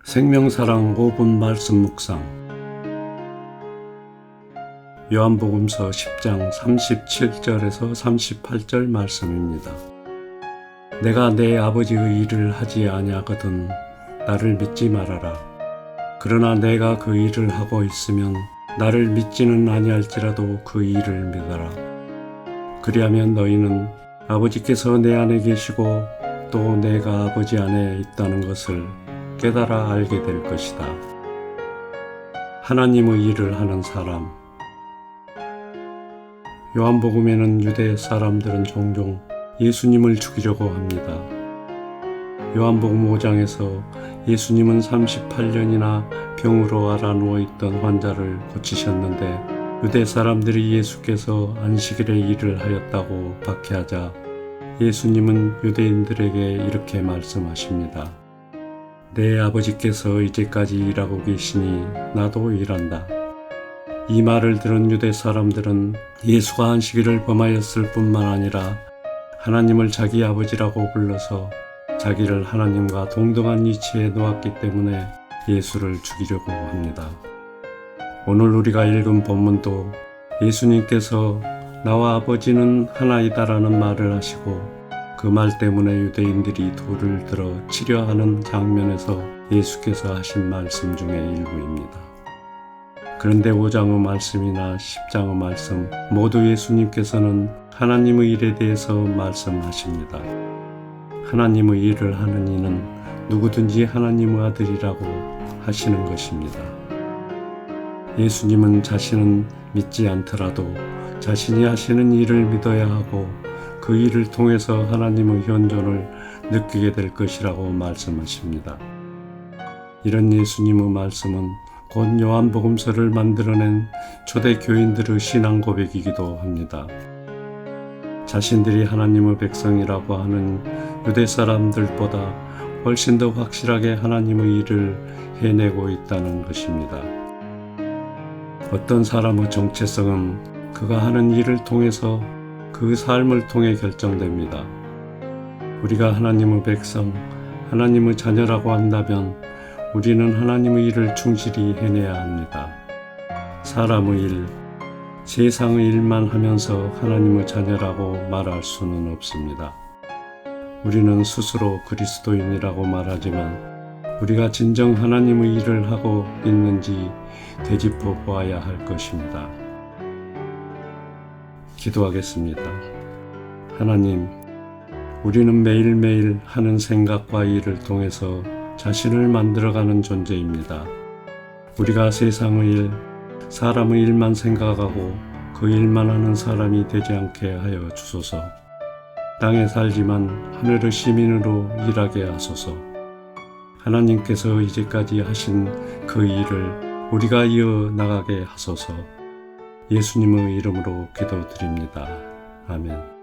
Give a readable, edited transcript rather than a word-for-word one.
생명사랑 5분 말씀 묵상. 요한복음서 10장 37절에서 38절 말씀입니다. 내가 내 아버지의 일을 하지 아니하거든 나를 믿지 말아라. 그러나 내가 그 일을 하고 있으면 나를 믿지는 아니할지라도 그 일을 믿어라. 그리하면 너희는 아버지께서 내 안에 계시고 또 내가 아버지 안에 있다는 것을 깨달아 알게 될 것이다. 하나님의 일을 하는 사람. 요한복음에는 유대 사람들은 종종 예수님을 죽이려고 합니다. 요한복음 5장에서 예수님은 38년이나 병으로 앓아누워 있던 환자를 고치셨는데 유대 사람들이 예수께서 안식일에 일을 하였다고 박해하자 예수님은 유대인들에게 이렇게 말씀하십니다. 내 아버지께서 이제까지 일하고 계시니 나도 일한다. 이 말을 들은 유대 사람들은 예수가 안식일을 범하였을 뿐만 아니라 하나님을 자기 아버지라고 불러서 자기를 하나님과 동등한 위치에 놓았기 때문에 예수를 죽이려고 합니다. 오늘 우리가 읽은 본문도 예수님께서 나와 아버지는 하나이다라는 말을 하시고 그 말 때문에 유대인들이 돌을 들어 치려 하는 장면에서 예수께서 하신 말씀 중에 일부입니다. 그런데 5장의 말씀이나 10장의 말씀 모두 예수님께서는 하나님의 일에 대해서 말씀하십니다. 하나님의 일을 하는 이는 누구든지 하나님의 아들이라고 하시는 것입니다. 예수님은 자신은 믿지 않더라도 자신이 하시는 일을 믿어야 하고 그 일을 통해서 하나님의 현존을 느끼게 될 것이라고 말씀하십니다. 이런 예수님의 말씀은 곧 요한복음서를 만들어낸 초대 교인들의 신앙 고백이기도 합니다. 자신들이 하나님의 백성이라고 하는 유대 사람들보다 훨씬 더 확실하게 하나님의 일을 해내고 있다는 것입니다. 어떤 사람의 정체성은 그가 하는 일을 통해서 그 삶을 통해 결정됩니다. 우리가 하나님의 백성, 하나님의 자녀라고 한다면 우리는 하나님의 일을 충실히 해내야 합니다. 사람의 일, 세상의 일만 하면서 하나님의 자녀라고 말할 수는 없습니다. 우리는 스스로 그리스도인이라고 말하지만 우리가 진정 하나님의 일을 하고 있는지 되짚어 보아야 할 것입니다. 기도하겠습니다. 하나님, 우리는 매일매일 하는 생각과 일을 통해서 자신을 만들어가는 존재입니다. 우리가 세상의 일, 사람의 일만 생각하고 그 일만 하는 사람이 되지 않게 하여 주소서. 땅에 살지만 하늘의 시민으로 일하게 하소서. 하나님께서 이제까지 하신 그 일을 우리가 이어나가게 하소서. 예수님의 이름으로 기도드립니다. 아멘.